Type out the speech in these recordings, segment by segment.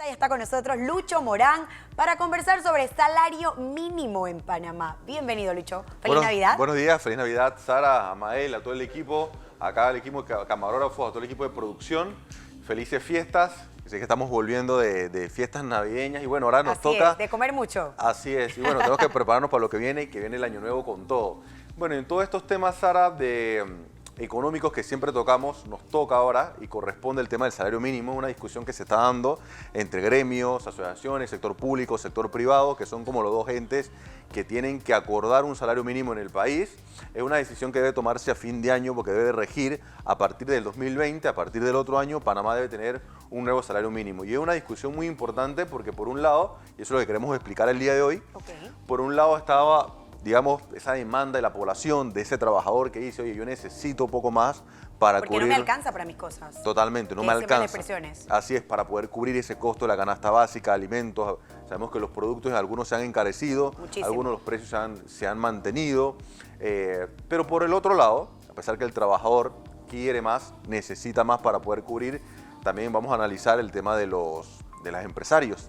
Ya está con nosotros Lucho Morán para conversar sobre salario mínimo en Panamá. Bienvenido, Lucho. Feliz Navidad. Buenos días, feliz Navidad, Sara, a Mael, a todo el equipo, acá al equipo de camarógrafos, a todo el equipo de producción. Felices fiestas. Sé que estamos volviendo de fiestas navideñas y bueno, ahora nos toca... Es, de comer mucho. Así es, y bueno, tenemos que prepararnos para lo que viene y que viene el año nuevo con todo. Bueno, en todos estos temas, Sara, económicos que siempre tocamos, nos toca ahora y corresponde el tema del salario mínimo, una discusión que se está dando entre gremios, asociaciones, sector público, sector privado, que son como los dos entes que tienen que acordar un salario mínimo en el país. Es una decisión que debe tomarse a fin de año porque debe regir a partir del 2020, a partir del otro año, Panamá debe tener un nuevo salario mínimo. Y es una discusión muy importante porque por un lado, y eso es lo que queremos explicar el día de hoy, por un lado estaba, digamos, esa demanda de la población, de ese trabajador que dice, oye, yo necesito un poco más para porque cubrir... no me alcanza para mis cosas. Totalmente, no me alcanza. Así es, para poder cubrir ese costo de la canasta básica, alimentos. Sabemos que los productos, algunos se han encarecido, muchísimo. Algunos los precios se han mantenido. Pero por el otro lado, a pesar que el trabajador quiere más, necesita más para poder cubrir, también vamos a analizar el tema de los empresarios,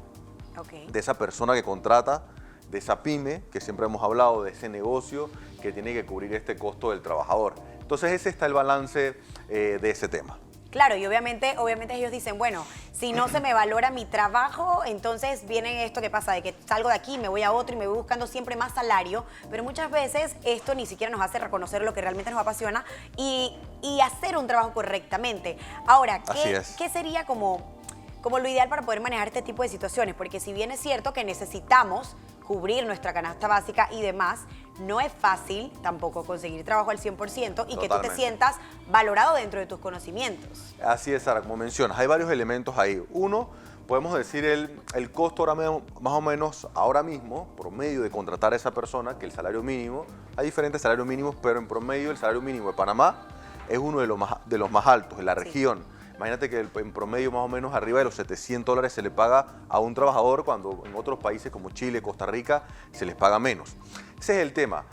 de esa persona que contrata, de esa pyme, que siempre hemos hablado, de ese negocio que tiene que cubrir este costo del trabajador. Entonces ese está el balance de ese tema. Claro, y obviamente ellos dicen, bueno, si no se me valora mi trabajo, entonces viene esto que pasa, de que salgo de aquí, me voy a otro y me voy buscando siempre más salario, pero muchas veces esto ni siquiera nos hace reconocer lo que realmente nos apasiona y hacer un trabajo correctamente. Ahora, ¿qué sería como lo ideal para poder manejar este tipo de situaciones? Porque si bien es cierto que necesitamos cubrir nuestra canasta básica y demás, no es fácil tampoco conseguir trabajo al 100% y que tú te sientas valorado dentro de tus conocimientos. Así es, Sara, como mencionas, hay varios elementos ahí. Uno, podemos decir el costo más o menos ahora mismo, promedio de contratar a esa persona, que el salario mínimo, hay diferentes salarios mínimos, pero en promedio el salario mínimo de Panamá es uno de los más altos en la región. Imagínate que en promedio más o menos arriba de los $700 se le paga a un trabajador cuando en otros países como Chile, Costa Rica, se les paga menos. Ese es el tema.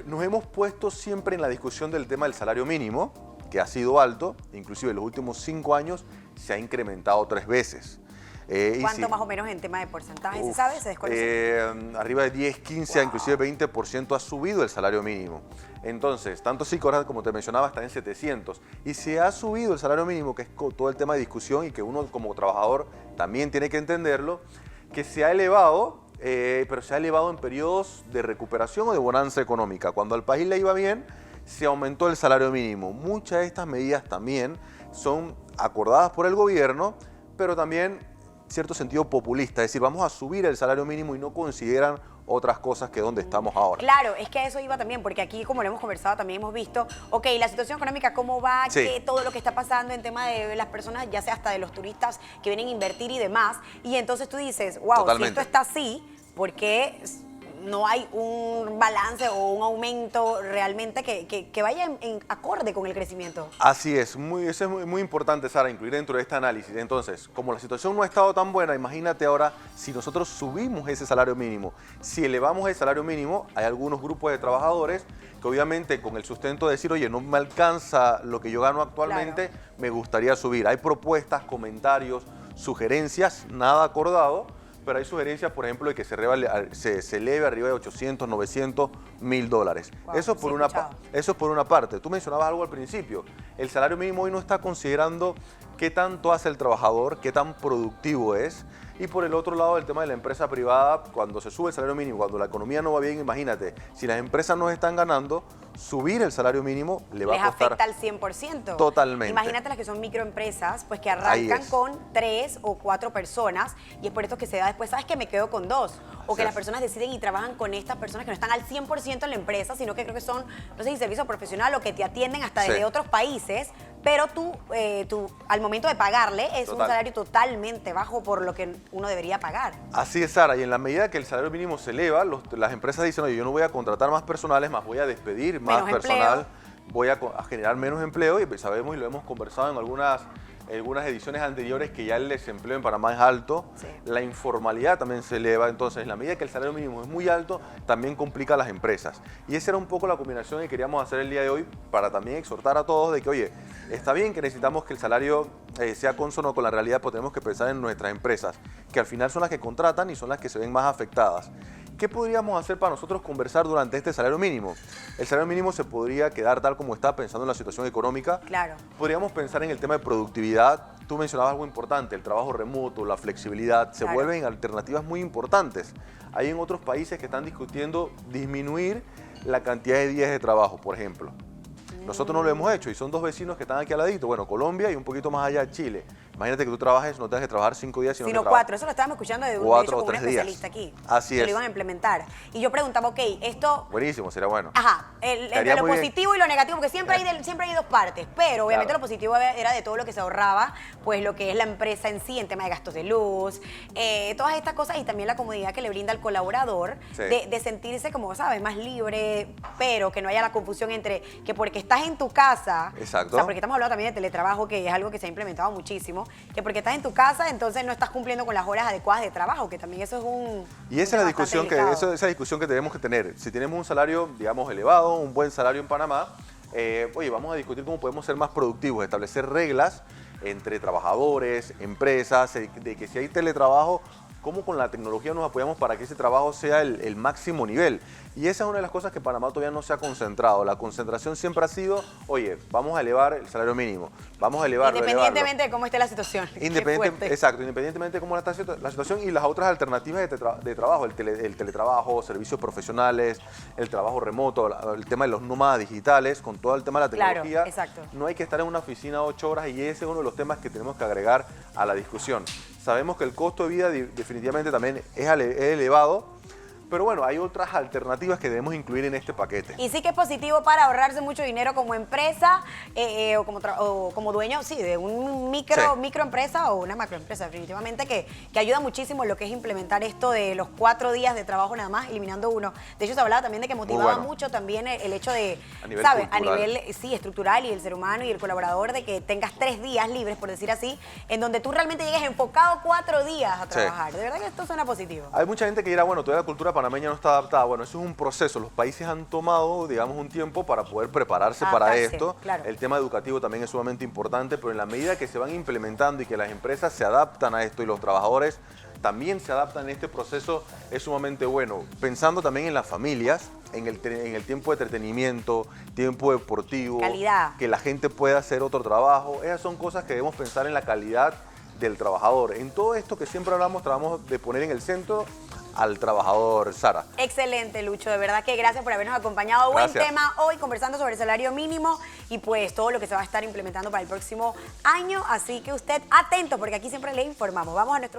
Nos hemos puesto siempre en la discusión del tema del salario mínimo, que ha sido alto, inclusive en los últimos 5 años se ha incrementado 3 veces. ¿Cuánto más o menos en tema de porcentaje? ¿Se sabe? ¿Se desconoce? Arriba de 10, 15, inclusive 20% ha subido el salario mínimo. Entonces, tanto sí que ahora, como te mencionaba, está en 700. Y se ha subido el salario mínimo, que es todo el tema de discusión y que uno como trabajador también tiene que entenderlo, que se ha elevado, pero se ha elevado en periodos de recuperación o de bonanza económica. Cuando al país le iba bien, se aumentó el salario mínimo. Muchas de estas medidas también son acordadas por el gobierno, pero también cierto sentido populista, es decir, vamos a subir el salario mínimo y no consideran otras cosas que donde estamos ahora. Claro, es que a eso iba también, porque aquí, como lo hemos conversado, también hemos visto, ok, la situación económica, cómo va, todo lo que está pasando en tema de las personas, ya sea hasta de los turistas que vienen a invertir y demás, y entonces tú dices, wow, si esto está así, ¿por qué no hay un balance o un aumento realmente que vaya en acorde con el crecimiento? Así es, eso es muy importante, Sara, incluir dentro de este análisis. Entonces, como la situación no ha estado tan buena, imagínate ahora si nosotros subimos ese salario mínimo. Si elevamos el salario mínimo, hay algunos grupos de trabajadores que obviamente con el sustento de decir, oye, no me alcanza lo que yo gano actualmente, me gustaría subir. Hay propuestas, comentarios, sugerencias, nada acordado, pero hay sugerencias, por ejemplo, de que se eleve arriba de 800, 900, $1000. Wow, eso es por una parte. Tú mencionabas algo al principio. El salario mínimo hoy no está considerando qué tanto hace el trabajador, qué tan productivo es. Y por el otro lado, el tema de la empresa privada, cuando se sube el salario mínimo, cuando la economía no va bien, imagínate, si las empresas no están ganando, subir el salario mínimo les va a costar... afecta al 100%. Totalmente. Imagínate las que son microempresas, pues que arrancan con 3 o 4 personas y es por esto que se da después, ¿sabes qué? Me quedo con 2. O que las personas deciden y trabajan con estas personas que no están al 100% en la empresa, sino que creo que son, no sé si servicio profesional o que te atienden hasta desde otros países, pero tú al momento de pagarle es un salario totalmente bajo por lo que uno debería pagar. Así es, Sara, y en la medida que el salario mínimo se eleva, las empresas dicen, oye, yo no voy a contratar más personales, más voy a despedir más personal, voy a generar menos empleo, y sabemos y lo hemos conversado en en algunas ediciones anteriores que ya el desempleo en Panamá es alto, Sí. la informalidad también se eleva, entonces en la medida que el salario mínimo es muy alto, también complica a las empresas. Y esa era un poco la combinación que queríamos hacer el día de hoy para también exhortar a todos de que, oye, está bien que necesitamos que el salario sea consono con la realidad, pero tenemos que pensar en nuestras empresas, que al final son las que contratan y son las que se ven más afectadas. ¿Qué podríamos hacer para nosotros conversar durante este salario mínimo? El salario mínimo se podría quedar tal como está pensando en la situación económica. Claro. Podríamos pensar en el tema de productividad. Tú mencionabas algo importante, el trabajo remoto, la flexibilidad, se Claro. vuelven alternativas muy importantes. Hay en otros países que están discutiendo disminuir la cantidad de días de trabajo, por ejemplo. Nosotros no lo hemos hecho y son dos vecinos que están aquí al ladito, bueno, Colombia y un poquito más allá, Chile. Imagínate que tú trabajes, no tengas que trabajar 5 días, sino que Sino 4, eso lo estábamos escuchando de 4 hecho, o con un 3 días. especialista aquí. Así que es. lo iban a implementar. Y yo preguntaba, ok, esto... Buenísimo, sería bueno. Ajá, Estaría entre lo muy bien. positivo y lo negativo, porque siempre hay dos partes, pero obviamente Claro. lo positivo era de todo lo que se ahorraba, pues lo que es la empresa en sí, en tema de gastos de luz, todas estas cosas y también la comodidad que le brinda al colaborador Sí. de sentirse como, ¿sabes?, más libre, pero que no haya la confusión entre que porque estás en tu casa, Exacto. o sea, porque estamos hablando también de teletrabajo, que es algo que se ha implementado muchísimo, que porque estás en tu casa, entonces no estás cumpliendo con las horas adecuadas de trabajo, que también eso es un... Y esa es la discusión esa discusión que tenemos que tener. Si tenemos un salario, digamos, elevado, un buen salario en Panamá, oye, vamos a discutir cómo podemos ser más productivos, establecer reglas entre trabajadores, empresas, de que si hay teletrabajo, cómo con la tecnología nos apoyamos para que ese trabajo sea el máximo nivel. Y esa es una de las cosas que Panamá todavía no se ha concentrado. La concentración siempre ha sido, oye, vamos a elevar el salario mínimo, vamos a elevarlo, Independientemente de cómo esté la situación. Qué fuerte. Exacto, independientemente de cómo está la situación y las otras alternativas de trabajo, el teletrabajo, servicios profesionales, el trabajo remoto, el tema de los nómadas digitales, con todo el tema de la Claro, tecnología. exacto. No hay que estar en una oficina 8 horas y ese es uno de los temas que tenemos que agregar a la discusión. Sabemos que el costo de vida definitivamente también es elevado, pero bueno, hay otras alternativas que debemos incluir en este paquete. Y sí que es positivo para ahorrarse mucho dinero como empresa o como dueño, sí, de un microempresa o una macroempresa, definitivamente que ayuda muchísimo en lo que es implementar esto de los 4 días de trabajo nada más, eliminando uno. De hecho, se hablaba también de que motivaba bueno. mucho también el hecho de, A nivel ¿sabes? A cultural. nivel, sí, estructural y el ser humano y el colaborador de que tengas 3 días libres, por decir así, en donde tú realmente llegues enfocado 4 días a trabajar. De verdad que esto suena positivo. Hay mucha gente que dirá, bueno, toda la cultura panameña no está adaptada. Bueno, eso es un proceso. Los países han tomado, digamos, un tiempo para poder prepararse para Adaptarse, esto. claro. El tema educativo también es sumamente importante, pero en la medida que se van implementando y que las empresas se adaptan a esto y los trabajadores también se adaptan en este proceso, es sumamente bueno. Pensando también en las familias, en el tiempo de entretenimiento, tiempo deportivo, Calidad. que la gente pueda hacer otro trabajo. Esas son cosas que debemos pensar en la calidad del trabajador. En todo esto que siempre hablamos, tratamos de poner en el centro al trabajador, Sara. Excelente, Lucho. De verdad que gracias por habernos acompañado. Buen Gracias. tema hoy, conversando sobre el salario mínimo y pues todo lo que se va a estar implementando para el próximo año. Así que usted atento, porque aquí siempre le informamos. Vamos a nuestro...